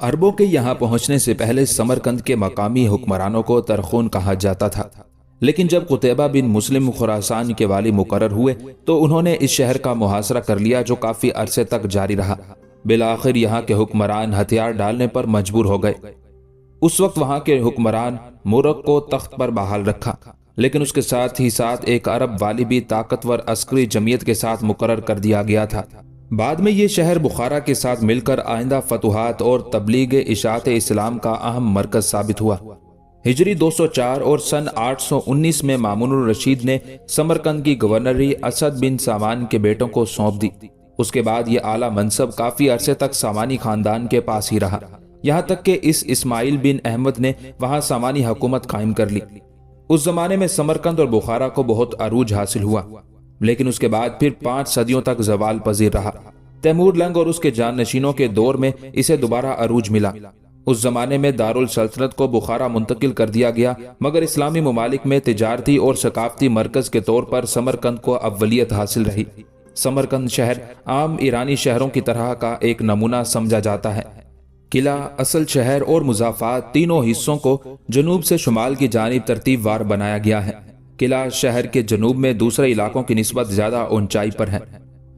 عربوں کے یہاں پہنچنے سے پہلے سمرقند کے مقامی حکمرانوں کو ترخون کہا جاتا تھا، لیکن جب قتیبہ بن مسلم خراسان کے والی مقرر ہوئے تو انہوں نے اس شہر کا محاصرہ کر لیا، جو کافی عرصے تک جاری رہا۔ بالآخر یہاں کے حکمران ہتھیار ڈالنے پر مجبور ہو گئے۔ اس وقت وہاں کے حکمران مرغ کو تخت پر بحال رکھا، لیکن اس کے ساتھ ہی ساتھ ایک عرب والی بھی طاقتور عسکری جمعیت کے ساتھ مقرر کر دیا گیا تھا۔ بعد میں یہ شہر بخارا کے ساتھ مل کر آئندہ فتوحات اور تبلیغ اشاعت اسلام کا اہم مرکز ثابت ہوا۔ ہجری 204 اور سن 819 میں مامون الرشید نے سمرقند کی گورنری اسد بن سامان کے بیٹوں کو سونپ دی۔ اس کے بعد یہ اعلیٰ منصب کافی عرصے تک سامانی خاندان کے پاس ہی رہا، یہاں تک کہ اس اسماعیل بن احمد نے وہاں سامانی حکومت قائم کر لی۔ اس زمانے میں سمرقند اور بخارا کو بہت عروج حاصل ہوا، لیکن اس کے بعد پھر 5 صدیوں تک زوال پذیر رہا۔ تیمور لنگ اور اس کے جانشینوں کے دور میں اسے دوبارہ عروج ملا۔ اس زمانے میں دارالسلطنت کو بخارا منتقل کر دیا گیا، مگر اسلامی ممالک میں تجارتی اور ثقافتی مرکز کے طور پر سمرقند کو اولیت حاصل رہی۔ سمرقند شہر عام ایرانی شہروں کی طرح کا ایک نمونہ سمجھا جاتا ہے۔ قلعہ، اصل شہر اور مضافات تینوں حصوں کو جنوب سے شمال کی جانب ترتیب وار بنایا گیا ہے۔ قلعہ شہر کے جنوب میں دوسرے علاقوں کی نسبت زیادہ اونچائی پر ہے۔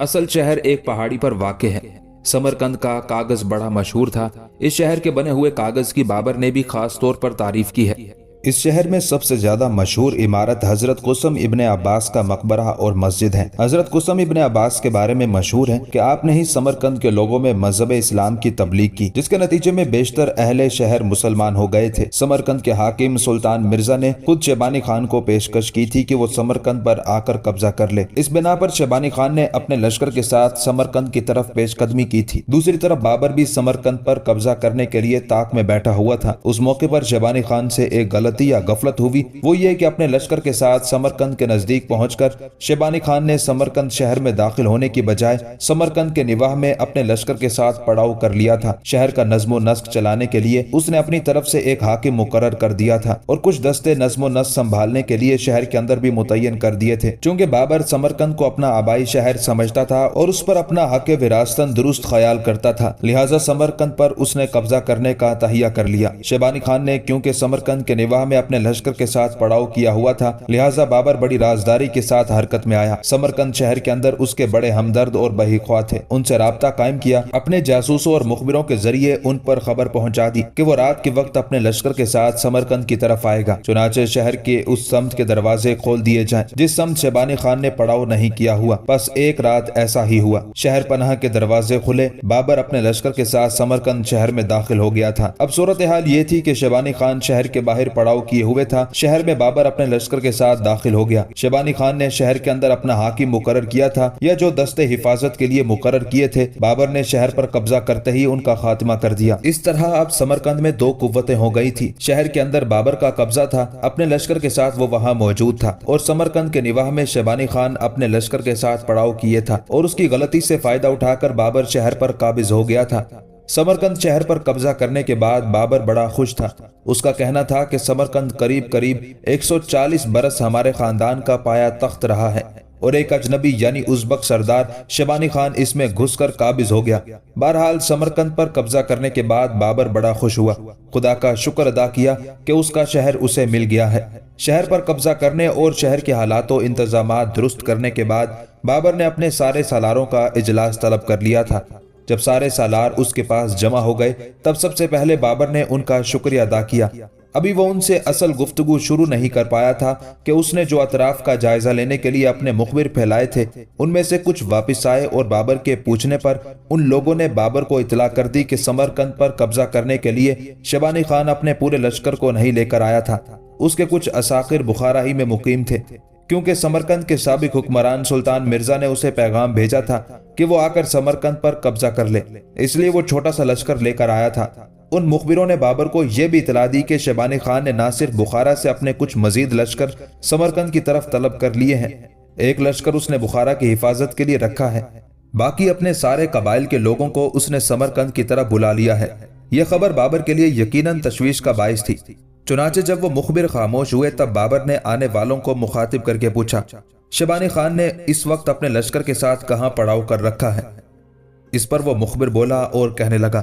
اصل شہر ایک پہاڑی پر واقع ہے۔ سمرقند کا کاغذ بڑا مشہور تھا۔ اس شہر کے بنے ہوئے کاغذ کی بابر نے بھی خاص طور پر تعریف کی ہے۔ اس شہر میں سب سے زیادہ مشہور عمارت حضرت قسم ابن عباس کا مقبرہ اور مسجد ہے۔ حضرت قسم ابن عباس کے بارے میں مشہور ہے کہ آپ نے ہی سمرقند کے لوگوں میں مذہب اسلام کی تبلیغ کی، جس کے نتیجے میں بیشتر اہل شہر مسلمان ہو گئے تھے۔ سمرقند کے حاکم سلطان مرزا نے خود شیبانی خان کو پیشکش کی تھی کہ وہ سمرقند پر آ کر قبضہ کر لے۔ اس بنا پر شیبانی خان نے اپنے لشکر کے ساتھ سمرقند کی طرف پیش قدمی کی تھی۔ دوسری طرف بابر بھی سمرقند پر قبضہ کرنے کے لیے طاق میں بیٹھا ہوا تھا۔ اس موقع پر شیبانی خان سے ایک غلطی یا غفلت ہوئی، وہ یہ کہ اپنے لشکر کے ساتھ سمرقند کے نزدیک پہنچ کر شیبانی خان نے سمرقند شہر میں داخل ہونے کی بجائے سمرقند کے نواح میں اپنے لشکر کے ساتھ پڑاؤ کر لیا تھا۔ شہر کا نظم و نسق چلانے کے لیے اس نے اپنی طرف سے ایک حاکم مقرر کر دیا تھا اور کچھ دستے نظم و نسق سنبھالنے کے لیے شہر کے اندر بھی متعین کر دیے تھے۔ چونکہ بابر سمرقند کو اپنا آبائی شہر سمجھتا تھا اور اس پر اپنا حق وراثتاً درست خیال کرتا تھا، لہٰذا سمرقند پر اس نے قبضہ کرنے کا تہیہ کر لیا۔ شیبانی خان نے کیونکہ سمرقند کے نواح میں اپنے لشکر کے ساتھ پڑاؤ کیا ہوا تھا، لہٰذا بابر بڑی رازداری کے ساتھ حرکت میں آیا۔ سمرقند شہر کے اندر اس کے بڑے ہمدرد اور بہی خواہ تھے، ان سے رابطہ قائم کیا، اپنے جاسوسوں اور مخبروں کے ذریعے ان پر خبر پہنچا دی کہ وہ رات کے وقت اپنے لشکر کے ساتھ سمرقند کی طرف آئے گا۔ چنانچہ شہر کے اس سمت کے دروازے کھول دیے جائیں جس سمت شیبانی خان نے پڑاؤ نہیں کیا ہوا۔ بس ایک رات ایسا ہی ہوا، شہر پناہ کے دروازے کھلے، بابر اپنے لشکر کے ساتھ سمرقند شہر میں داخل ہو گیا تھا۔ اب صورتحال یہ تھی کہ شیبانی خان شہر کے باہر پڑاؤ کیے ہوئے تھا، شہر میں بابر اپنے لشکر کے ساتھ داخل ہو گیا۔ شیبانی خان نے شہر کے اندر اپنا حاکم مقرر کیا تھا یا جو دستے حفاظت کے لیے مقرر کیے تھے، بابر نے شہر پر قبضہ کرتے ہی ان کا خاتمہ کر دیا۔ اس طرح اب سمرقند میں دو قوتیں ہو گئی تھی، شہر کے اندر بابر کا قبضہ تھا، اپنے لشکر کے ساتھ وہ وہاں موجود تھا، اور سمرقند کے نواح میں شیبانی خان اپنے لشکر کے ساتھ پڑاؤ کیے تھا اور اس کی غلطی سے فائدہ اٹھا کر بابر شہر پر قابض ہو گیا تھا۔ سمرقند شہر پر قبضہ کرنے کے بعد بابر بڑا خوش تھا۔ اس کا کہنا تھا کہ سمرقند قریب 140 برس ہمارے خاندان کا پایا تخت رہا ہے اور ایک اجنبی یعنی ازبک سردار شیبانی خان اس میں گھس کر قابض ہو گیا۔ بہرحال سمرقند پر قبضہ کرنے کے بعد بابر بڑا خوش ہوا، خدا کا شکر ادا کیا کہ اس کا شہر اسے مل گیا ہے۔ شہر پر قبضہ کرنے اور شہر کے حالات و انتظامات درست کرنے کے بعد بابر نے اپنے سارے سالاروں کا اجلاس طلب کر لیا تھا۔ جب سارے سالار اس کے پاس جمع ہو گئے تب سب سے پہلے بابر نے ان کا شکریہ ادا کیا۔ ابھی وہ ان سے اصل گفتگو شروع نہیں کر پایا تھا کہ اس نے جو اطراف کا جائزہ لینے کے لیے اپنے مخبر پھیلائے تھے ان میں سے کچھ واپس آئے اور بابر کے پوچھنے پر ان لوگوں نے بابر کو اطلاع کر دی کہ سمرقند پر قبضہ کرنے کے لیے شیبانی خان اپنے پورے لشکر کو نہیں لے کر آیا تھا، اس کے کچھ اساقر بخارا ہی میں مقیم تھے، کیونکہ سمرقند کے سابق حکمران سلطان مرزا نے اسے پیغام بھیجا تھا کہ وہ آ کر سمرقند پر قبضہ کر لے، اس لیے وہ چھوٹا سا لشکر لے کر آیا تھا۔ ان مخبروں نے بابر کو یہ بھی اطلاع دی کہ شیبانی خان نے نہ صرف بخارا سے اپنے کچھ مزید لشکر سمرقند کی طرف طلب کر لیے ہیں، ایک لشکر اس نے بخارا کی حفاظت کے لیے رکھا ہے، باقی اپنے سارے قبائل کے لوگوں کو اس نے سمرقند کی طرف بلا لیا ہے۔ یہ خبر بابر کے لیے یقیناً تشویش کا باعث تھی۔ چنانچہ جب وہ مخبر خاموش ہوئے تب بابر نے آنے والوں کو مخاطب کر کے پوچھا، شیبانی خان نے اس وقت اپنے لشکر کے ساتھ کہاں پڑاؤ کر رکھا ہے؟ اس پر وہ مخبر بولا اور کہنے لگا،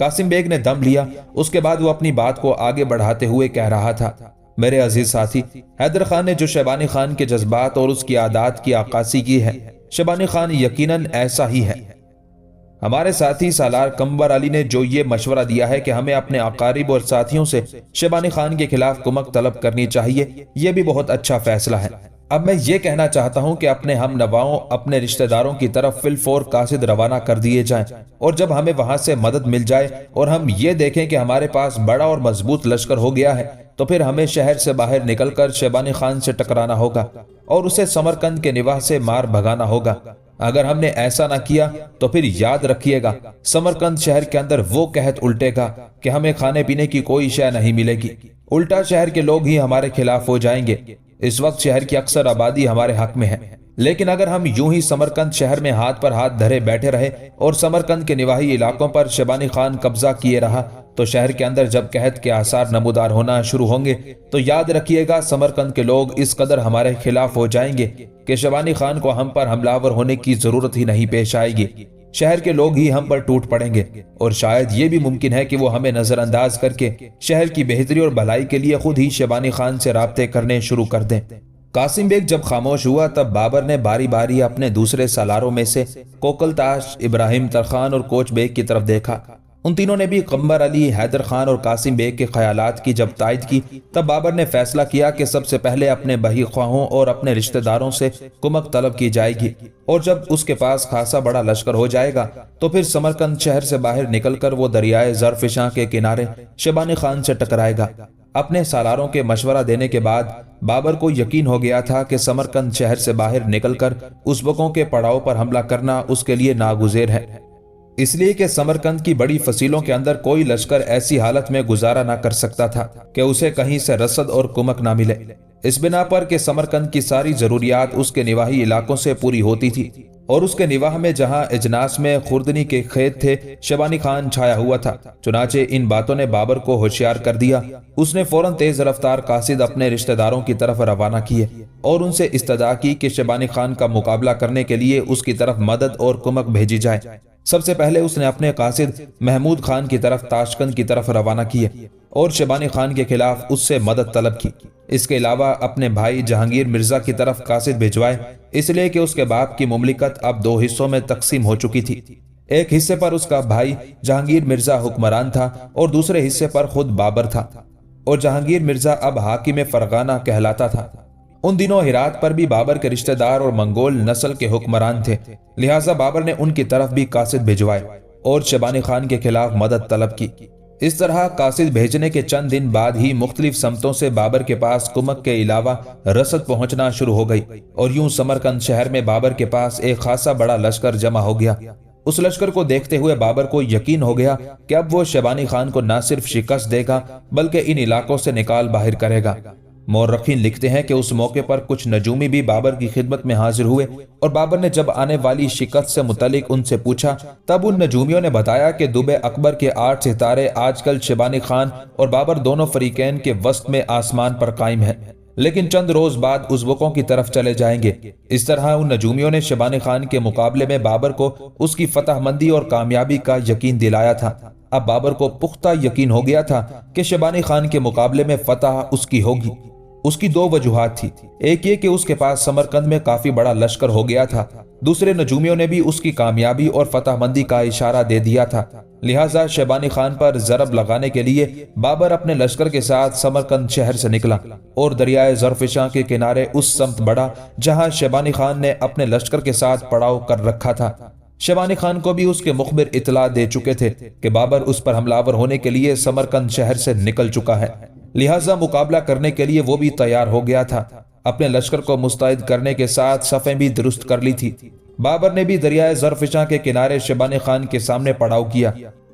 قاسم بیگ نے دم لیا۔ اس کے بعد وہ اپنی بات کو آگے بڑھاتے ہوئے کہہ رہا تھا، میرے عزیز ساتھی، حیدر خان نے جو شیبانی خان کے جذبات اور اس کی عادات کی عکاسی کی ہے، شیبانی خان یقیناً ایسا ہی ہے۔ ہمارے ساتھی سالار قمر علی نے جو یہ مشورہ دیا ہے کہ ہمیں اپنے اقارب اور ساتھیوں سے شیبانی خان کے خلاف کمک طلب کرنی چاہیے، یہ بھی بہت اچھا فیصلہ ہے۔ اب میں یہ کہنا چاہتا ہوں کہ اپنے ہم نواؤں، اپنے رشتہ داروں کی طرف فی الفور قاصد روانہ کر دیے جائیں، اور جب ہمیں وہاں سے مدد مل جائے اور ہم یہ دیکھیں کہ ہمارے پاس بڑا اور مضبوط لشکر ہو گیا ہے، تو پھر ہمیں شہر سے باہر نکل کر شیبانی خان سے ٹکرانا ہوگا اور اسے سمرقند کے نواح سے مار بھگانا ہوگا۔ اگر ہم نے ایسا نہ کیا تو پھر یاد رکھیے گا، سمرقند شہر کے اندر وہ قحط الٹے گا کہ ہمیں کھانے پینے کی کوئی شے نہیں ملے گی، الٹا شہر کے لوگ ہی ہمارے خلاف ہو جائیں گے۔ اس وقت شہر کی اکثر آبادی ہمارے حق میں ہے، لیکن اگر ہم یوں ہی سمرقند شہر میں ہاتھ پر ہاتھ دھرے بیٹھے رہے اور سمرقند کے نواحی علاقوں پر شیبانی خان قبضہ کیے رہا، تو شہر کے اندر جب قحط کے آثار نمودار ہونا شروع ہوں گے تو یاد رکھیے گا سمرقند کے لوگ اس قدر ہمارے خلاف ہو جائیں گے کہ شیبانی خان کو ہم پر حملہ آور ہونے کی ضرورت ہی نہیں پیش آئے گی، شہر کے لوگ ہی ہم پر ٹوٹ پڑیں گے، اور شاید یہ بھی ممکن ہے کہ وہ ہمیں نظر انداز کر کے شہر کی بہتری اور بھلائی کے لیے خود ہی شیبانی خان سے رابطے کرنے شروع کر دیں۔ قاسم بیگ جب خاموش ہوا تب بابر نے باری باری اپنے دوسرے سالاروں میں سے کوکل تاش، ابراہیم ترخان اور کوچ بیگ کی طرف دیکھا۔ ان تینوں نے بھی قمر علی، حیدر خان اور قاسم بیگ کے خیالات کی جب تائید کی، تب بابر نے فیصلہ کیا کہ سب سے پہلے اپنے بہی خواہوں اور اپنے رشتہ داروں سے کمک طلب کی جائے گی، اور جب اس کے پاس خاصا بڑا لشکر ہو جائے گا تو پھر سمرقند شہر سے باہر نکل کر وہ دریائے زرفشاں کے کنارے شیبانی خان سے ٹکرائے گا۔ اپنے سالاروں کے مشورہ دینے کے بعد بابر کو یقین ہو گیا تھا کہ سمرقند شہر سے باہر نکل کر ازبکوں کے پڑاؤ پر حملہ کرنا اس کے لیے ناگزیر ہے، اس لیے کہ سمرقند کی بڑی فصیلوں کے اندر کوئی لشکر ایسی حالت میں گزارا نہ کر سکتا تھا کہ اسے کہیں سے رسد اور کمک نہ ملے، اس بنا پر کہ سمرقند کی ساری ضروریات اس کے نواحی علاقوں سے پوری ہوتی تھی، اور اس کے نواح میں جہاں اجناس میں خوردنی کے کھیت تھے شیبانی خان چھایا ہوا تھا۔ چنانچہ ان باتوں نے بابر کو ہوشیار کر دیا۔ اس نے فوراً تیز رفتار قاصد اپنے رشتہ داروں کی طرف روانہ کیے اور ان سے استدعا کی کہ شیبانی خان کا مقابلہ کرنے کے لیے اس کی طرف مدد اور کمک بھیجی جائے۔ سب سے پہلے اس نے اپنے قاصد محمود خان کی طرف تاشقند کی طرف روانہ کیے اور شیبانی خان کے خلاف اس سے مدد طلب کی۔ اس کے علاوہ اپنے بھائی جہانگیر مرزا کی طرف قاصد بھیجوائے، اس لیے کہ اس کے باپ کی مملکت اب دو حصوں میں تقسیم ہو چکی تھی۔ ایک حصے پر اس کا بھائی جہانگیر مرزا حکمران تھا اور دوسرے حصے پر خود بابر تھا، اور جہانگیر مرزا اب حاکم فرغانہ کہلاتا تھا۔ ان دنوں ہرات پر بھی بابر کے رشتہ دار اور منگول نسل کے حکمران تھے، لہٰذا بابر نے ان کی طرف بھی قاصد بھیجوائے اور شیبانی خان کے خلاف مدد طلب کی۔ اس طرح قاصد بھیجنے کے چند دن بعد ہی مختلف سمتوں سے بابر کے پاس کمک کے علاوہ رسد پہنچنا شروع ہو گئی، اور یوں سمرقند شہر میں بابر کے پاس ایک خاصا بڑا لشکر جمع ہو گیا۔ اس لشکر کو دیکھتے ہوئے بابر کو یقین ہو گیا کہ اب وہ شیبانی خان کو نہ صرف شکست دے گا بلکہ ان علاقوں سے نکال باہر کرے گا۔ مورخین لکھتے ہیں کہ اس موقع پر کچھ نجومی بھی بابر کی خدمت میں حاضر ہوئے، اور بابر نے جب آنے والی شکست سے متعلق ان سے پوچھا تب ان نجومیوں نے بتایا کہ دب اکبر کے 8 ستارے آج کل شیبانی خان اور بابر دونوں فریقین کے وسط میں آسمان پر قائم ہیں، لیکن چند روز بعد ازبکوں کی طرف چلے جائیں گے۔ اس طرح ان نجومیوں نے شیبانی خان کے مقابلے میں بابر کو اس کی فتح مندی اور کامیابی کا یقین دلایا تھا۔ اب بابر کو پختہ یقین ہو گیا تھا کہ شیبانی خان کے مقابلے میں فتح اس کی ہوگی۔ اس کی دو وجوہات تھی، ایک یہ کہ اس کے پاس سمرقند میں کافی بڑا لشکر ہو گیا تھا، دوسرے نجومیوں نے بھی اس کی کامیابی اور فتح مندی کا اشارہ دے دیا تھا، لہٰذا شیبانی خان پر ضرب لگانے کے لیے بابر اپنے لشکر کے ساتھ سمرقند شہر سے نکلا اور دریائے زرفشاں کے کنارے اس سمت بڑھا جہاں شیبانی خان نے اپنے لشکر کے ساتھ پڑاؤ کر رکھا تھا۔ شیبانی خان کو بھی اس کے مخبر اطلاع دے چکے تھے کہ بابر اس پر حملہ آور ہونے کے لیے سمرقند شہر سے نکل چکا ہے، لہٰذا مقابلہ کرنے کے لیے وہ بھی تیار ہو گیا تھا۔ اپنے لشکر کو مستعد کرنے کے ساتھ صفیں بھی درست کر لی تھی۔ بابر نے بھی دریائے زرفشاں کے کنارے شیبانی خان کے سامنے پڑاؤ کیا،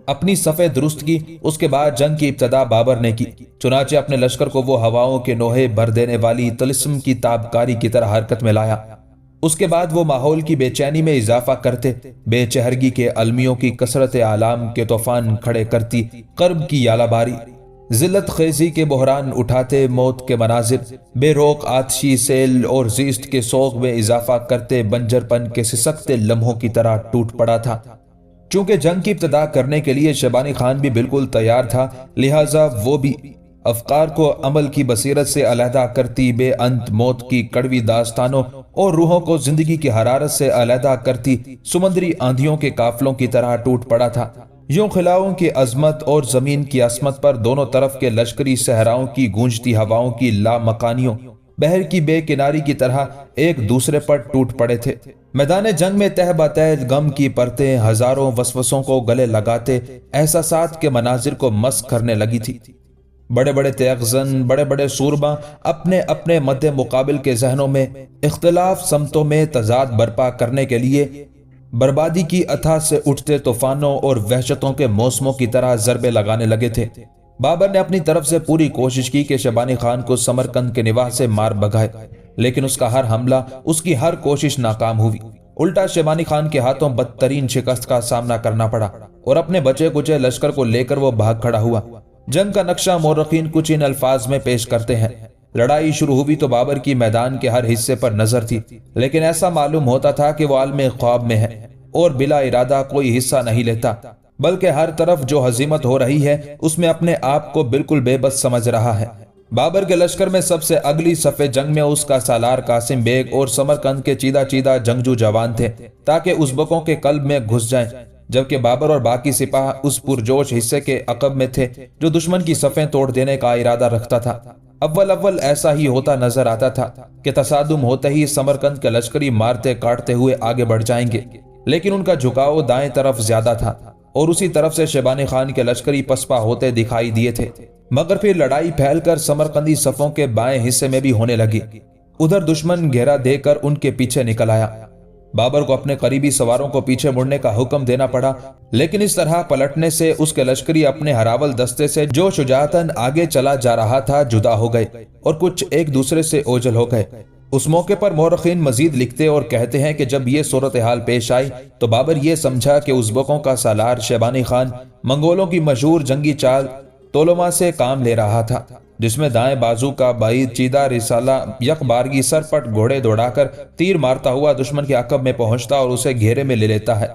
اپنی صفیں درست کی۔ اس کے بعد جنگ کی ابتدا بابر نے کی، چنانچہ اپنے لشکر کو وہ ہواؤں کے نوحے بھر دینے والی طلسم کی تابکاری کی طرح حرکت میں لایا۔ اس کے بعد وہ ماحول کی بے چینی میں اضافہ کرتے، بے چہرگی کے المیوں کی کثرت اعلام کے طوفان کھڑے کرتی، قرب کی یالہ باری، ذلت خیزی کے بحران اٹھاتے، موت کے مناظر، بے روک آتشی سیل اور زیست کے سوگ میں اضافہ کرتے، بنجر پن کے سسکتے لمحوں کی طرح ٹوٹ پڑا تھا۔ چونکہ جنگ کی ابتدا کرنے کے لیے شیبانی خان بھی بالکل تیار تھا، لہٰذا وہ بھی افکار کو عمل کی بصیرت سے علیحدہ کرتی، بے انت موت کی کڑوی داستانوں اور روحوں کو زندگی کی حرارت سے علیحدہ کرتی سمندری آندھیوں کے قافلوں کی طرح ٹوٹ پڑا تھا۔ یوں خلاؤں کی عظمت اور زمین کی عصمت پر دونوں طرف کے لشکری صحراؤں کی گونجتی ہواؤں کی لامکانیوں بحر کی بے کناری کی طرح ایک دوسرے پر ٹوٹ پڑے تھے۔ میدان جنگ میں تہ بتہ غم کی پرتیں ہزاروں وسوسوں کو گلے لگاتے احساسات کے مناظر کو مسخ کرنے لگی تھی۔ بڑے بڑے تیغزن، بڑے بڑے سورباں اپنے اپنے مد مقابل کے ذہنوں میں اختلاف سمتوں میں تضاد برپا کرنے کے لیے بربادی کی اتھا سے اٹھتے طوفانوں اور وحشتوں کے موسموں کی طرح ضربے لگانے لگے تھے۔ بابر نے اپنی طرف سے پوری کوشش کی کہ شیبانی خان کو سمرقند کے نواح سے مار بھگائے، لیکن اس کا ہر حملہ، اس کی ہر کوشش ناکام ہوئی۔ الٹا شیبانی خان کے ہاتھوں بدترین شکست کا سامنا کرنا پڑا اور اپنے بچے کچے لشکر کو لے کر وہ بھاگ کھڑا ہوا۔ جنگ کا نقشہ مورخین کچھ ان الفاظ میں پیش کرتے ہیں: لڑائی شروع ہوئی تو بابر کی میدان کے ہر حصے پر نظر تھی، لیکن ایسا معلوم ہوتا تھا کہ وہ عالم خواب میں ہے اور بلا ارادہ کوئی حصہ نہیں لیتا، بلکہ ہر طرف جو ہزیمت ہو رہی ہے اس میں اپنے آپ کو بالکل بے بس سمجھ رہا ہے۔ بابر کے لشکر میں سب سے اگلی صف جنگ میں اس کا سالار قاسم بیگ اور سمرقند کے چیدہ چیدہ جنگجو جوان تھے تاکہ ازبکوں کے قلب میں گھس جائیں، جبکہ بابر اور باقی سپاہ اس پرجوش حصے کے عقب میں تھے جو دشمن کی صفیں توڑ دینے کا ارادہ رکھتا تھا۔ اول ایسا ہی ہوتا نظر آتا تھا کہ تصادم ہوتے ہی سمرقند کے لشکری مارتے کاٹتے ہوئے آگے بڑھ جائیں گے، لیکن ان کا جھکاؤ دائیں طرف زیادہ تھا اور اسی طرف سے شیبانی خان کے لشکری پسپا ہوتے دکھائی دیے تھے، مگر پھر لڑائی پھیل کر سمرقندی صفوں کے بائیں حصے میں بھی ہونے لگی۔ ادھر دشمن گھیرا دے کر ان کے پیچھے نکل آیا۔ بابر کو اپنے قریبی سواروں کو پیچھے مڑنے کا حکم دینا پڑا، لیکن اس طرح پلٹنے سے اس کے لشکری اپنے ہراول دستے سے جو شجاعتاً آگے چلا جا رہا تھا جدا ہو گئے اور کچھ ایک دوسرے سے اوجھل ہو گئے۔ اس موقع پر مورخین مزید لکھتے اور کہتے ہیں کہ جب یہ صورتحال پیش آئی تو بابر یہ سمجھا کہ ازبکوں کا سالار شیبانی خان منگولوں کی مشہور جنگی چال تولما سے کام لے رہا تھا، جس میں دائیں بازو کا بعید چیدہ رسالہ یک بارگی سر پٹ گھوڑے دوڑا کر تیر مارتا ہوا دشمن کے عقب میں پہنچتا اور اسے گھیرے میں لے لیتا ہے۔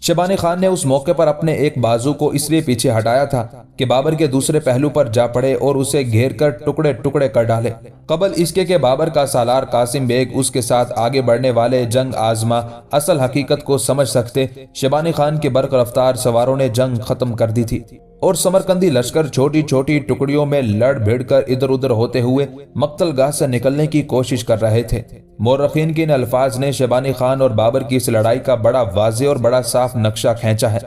شیبانی خان نے اس موقع پر اپنے ایک بازو کو اس لیے پیچھے ہٹایا تھا کہ بابر کے دوسرے پہلو پر جا پڑے اور اسے گھیر کر ٹکڑے ٹکڑے کر ڈالے، قبل اس کے کہ بابر کا سالار قاسم بیگ اس کے ساتھ آگے بڑھنے والے جنگ آزما اصل حقیقت کو سمجھ سکتے۔ شیبانی خان کے برق رفتار سواروں نے جنگ ختم کر دی تھی اور سمرقندی لشکر چھوٹی چھوٹی ٹکڑیوں میں لڑ بھیڑ کر ادھر ادھر ہوتے ہوئے مقتل گاہ سے نکلنے کی کوشش کر رہے تھے۔ مورخین کے ان الفاظ نے شیبانی خان اور بابر کی اس لڑائی کا بڑا واضح اور بڑا صاف نقشہ کھینچا ہے۔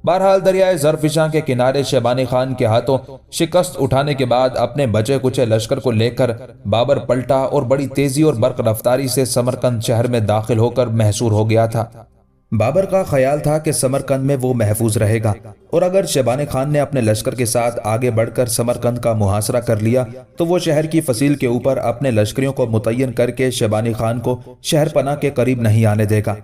بہرحال دریائے زرفشاں کے کنارے شیبانی خان کے ہاتھوں شکست اٹھانے کے بعد اپنے بچے کچے لشکر کو لے کر بابر پلٹا اور بڑی تیزی اور برق رفتاری سے سمرقند شہر میں داخل ہو کر محصور ہو گیا تھا۔ بابر کا خیال تھا کہ سمرقند میں وہ محفوظ رہے گا، اور اگر شیبانی خان نے اپنے لشکر کے ساتھ آگے بڑھ کر سمرقند کا محاصرہ کر لیا تو وہ شہر کی فصیل کے اوپر اپنے لشکریوں کو متعین کر کے شیبانی خان کو شہر پناہ کے قریب نہیں آنے دے گا۔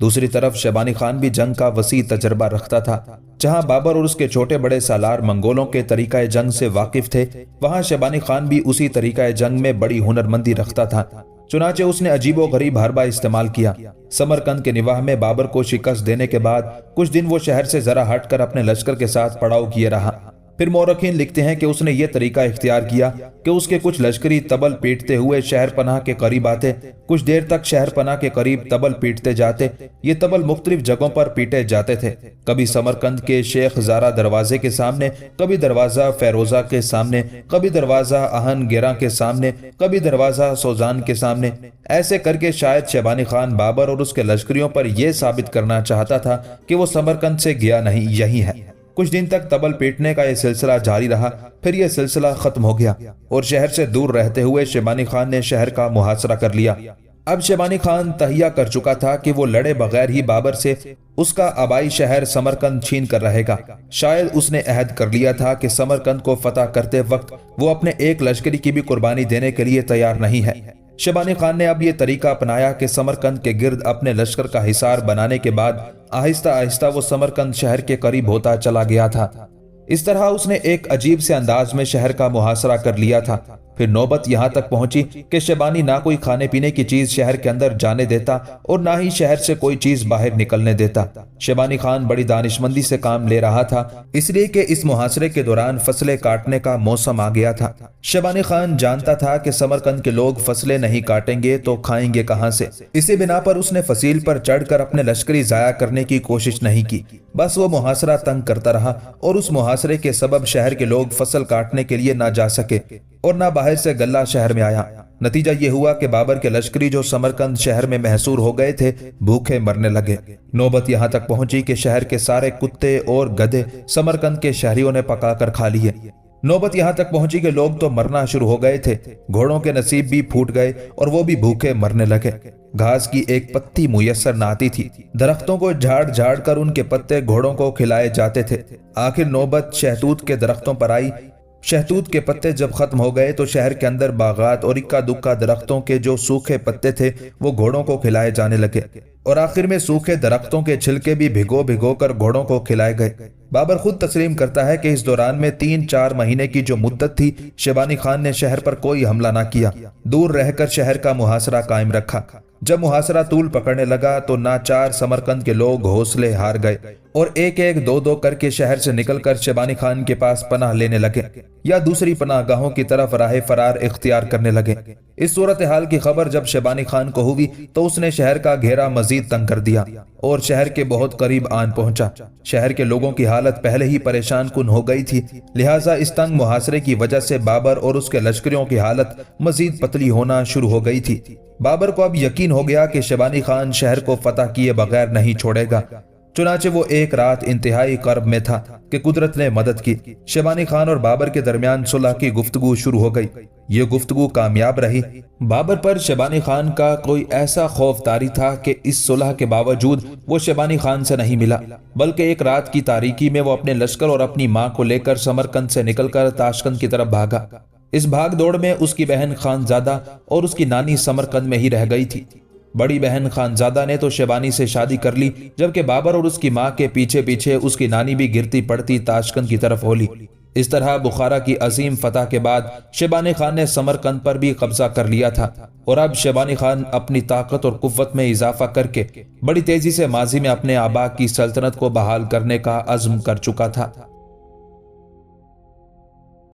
دوسری طرف شیبانی خان بھی جنگ کا وسیع تجربہ رکھتا تھا۔ جہاں بابر اور اس کے چھوٹے بڑے سالار منگولوں کے طریقہ جنگ سے واقف تھے، وہاں شیبانی خان بھی اسی طریقہ جنگ میں بڑی ہنرمندی رکھتا تھا۔ چنانچہ اس نے عجیب و غریب حربہ استعمال کیا۔ سمرقند کے نواح میں بابر کو شکست دینے کے بعد کچھ دن وہ شہر سے ذرا ہٹ کر اپنے لشکر کے ساتھ پڑاؤ کیے رہا۔ پھر مورخین لکھتے ہیں کہ اس نے یہ طریقہ اختیار کیا کہ اس کے کچھ لشکری تبل پیٹتے ہوئے شہر پناہ کے قریب آتے، کچھ دیر تک شہر پناہ کے قریب تبل پیٹتے جاتے۔ یہ تبل مختلف جگہوں پر پیٹے جاتے تھے، کبھی سمرقند کے شیخ زارا دروازے کے سامنے، کبھی دروازہ فیروزہ کے سامنے، کبھی دروازہ اہن گیراں کے سامنے، کبھی دروازہ سوزان کے سامنے۔ ایسے کر کے شاید شیبانی خان بابر اور اس کے لشکریوں پر یہ ثابت کرنا چاہتا تھا کہ وہ سمرقند سے گیا نہیں، یہی ہے۔ کچھ دن تک تبل پیٹنے کا یہ سلسلہ جاری رہا، پھر یہ سلسلہ ختم ہو گیا اور شہر سے دور رہتے ہوئے شیبانی خان نے شہر کا محاصرہ کر لیا۔ اب شیبانی خان تہیہ کر چکا تھا کہ وہ لڑے بغیر ہی بابر سے اس کا آبائی شہر سمرقند چھین کر رہے گا۔ شاید اس نے عہد کر لیا تھا کہ سمرقند کو فتح کرتے وقت وہ اپنے ایک لشکری کی بھی قربانی دینے کے لیے تیار نہیں ہے۔ شیبانی خان نے اب یہ طریقہ اپنایا کہ سمرقند کے گرد اپنے لشکر کا حصار بنانے کے بعد آہستہ آہستہ وہ سمرقند شہر کے قریب ہوتا چلا گیا تھا۔ اس طرح اس نے ایک عجیب سے انداز میں شہر کا محاصرہ کر لیا تھا۔ پھر نوبت یہاں تک پہنچی کہ شیبانی نہ کوئی کھانے پینے کی چیز شہر کے اندر جانے دیتا اور نہ ہی شہر سے کوئی چیز باہر نکلنے دیتا۔ شیبانی خان بڑی دانشمندی سے کام لے رہا تھا، اس لیے کہ اس محاصرے کے دوران فصلیں کاٹنے کا موسم آ گیا تھا۔ شیبانی خان جانتا تھا کہ سمرقند کے لوگ فصلیں نہیں کاٹیں گے تو کھائیں گے کہاں سے۔ اسی بنا پر اس نے فصیل پر چڑھ کر اپنے لشکری ضائع کرنے کی کوشش نہیں کی، بس وہ محاصرہ تنگ کرتا رہا اور اس محاصرے کے سبب شہر کے لوگ فصل کاٹنے کے لیے نہ جا سکے اور نہ باہر سے غلہ شہر میں آیا۔ نتیجہ یہ ہوا کہ بابر کے لشکری جو سمرقند شہر میں محصور ہو گئے تھے بھوکے مرنے لگے۔ نوبت یہاں تک پہنچی کہ شہر کے سارے کتے اور گدھے سمرقند کے شہریوں نے پکا کر کھا لیے۔ نوبت یہاں تک پہنچی کہ لوگ تو مرنا شروع ہو گئے تھے، گھوڑوں کے نصیب بھی پھوٹ گئے اور وہ بھی بھوکے مرنے لگے۔ گھاس کی ایک پتی میسر نہ آتی تھی، درختوں کو جھاڑ جھاڑ کر ان کے پتے گھوڑوں کو کھلائے جاتے تھے۔ آخر نوبت شہتوت کے درختوں پر آئی۔ شہتوت کے پتے جب ختم ہو گئے تو شہر کے اندر باغات اور اکا دکا درختوں کے جو سوکھے پتے تھے وہ گھوڑوں کو کھلائے جانے لگے اور آخر میں سوکھے درختوں کے چھلکے بھی بھگو بھگو کر گھوڑوں کو کھلائے گئے۔ بابر خود تسلیم کرتا ہے کہ اس دوران میں 3-4 مہینے کی جو مدت تھی شیبانی خان نے شہر پر کوئی حملہ نہ کیا، دور رہ کر شہر کا محاصرہ قائم رکھا۔ جب محاصرہ طول پکڑنے لگا تو ناچار سمرقند کے لوگ حوصلے ہار گئے اور ایک ایک دو دو کر کے شہر سے نکل کر شیبانی خان کے پاس پناہ لینے لگے یا دوسری پناہ گاہوں کی طرف راہ فرار اختیار کرنے لگے۔ اس صورتحال کی خبر جب شیبانی خان کو ہوئی تو اس نے شہر کا گھیرا مزید تنگ کر دیا اور شہر کے بہت قریب آن پہنچا۔ شہر کے لوگوں کی حالت پہلے ہی پریشان کن ہو گئی تھی، لہٰذا اس تنگ محاصرے کی وجہ سے بابر اور اس کے لشکریوں کی حالت مزید پتلی ہونا شروع ہو گئی تھی۔ بابر کو اب یقین ہو گیا کہ شیبانی خان شہر کو فتح کیے بغیر نہیں چھوڑے گا، چنانچہ وہ ایک رات انتہائی کرب میں تھا کہ قدرت نے مدد کی۔ شیبانی خان اور بابر کے درمیان صلح کی گفتگو شروع ہو گئی۔ یہ گفتگو کامیاب رہی۔ بابر پر شیبانی خان کا کوئی ایسا خوف طاری تھا کہ اس صلح کے باوجود وہ شیبانی خان سے نہیں ملا، بلکہ ایک رات کی تاریکی میں وہ اپنے لشکر اور اپنی ماں کو لے کر سمرقند سے نکل کر تاشقند کی طرف بھاگا۔ اس بھاگ دوڑ میں اس کی بہن خانزادہ اور اس کی نانی سمرقند میں ہی رہ گئی تھی۔ بڑی بہن خانزادہ نے تو شیبانی سے شادی کر لی، جبکہ بابر اور اس کی ماں کے پیچھے پیچھے اس کی نانی بھی گرتی پڑتی تاشقند کی طرف ہو لی۔ اس طرح بخارا کی عظیم فتح کے بعد شیبانی خان نے سمرقند پر بھی قبضہ کر لیا تھا اور اب شیبانی خان اپنی طاقت اور قوت میں اضافہ کر کے بڑی تیزی سے ماضی میں اپنے آبا کی سلطنت کو بحال کرنے کا عزم کر چکا تھا۔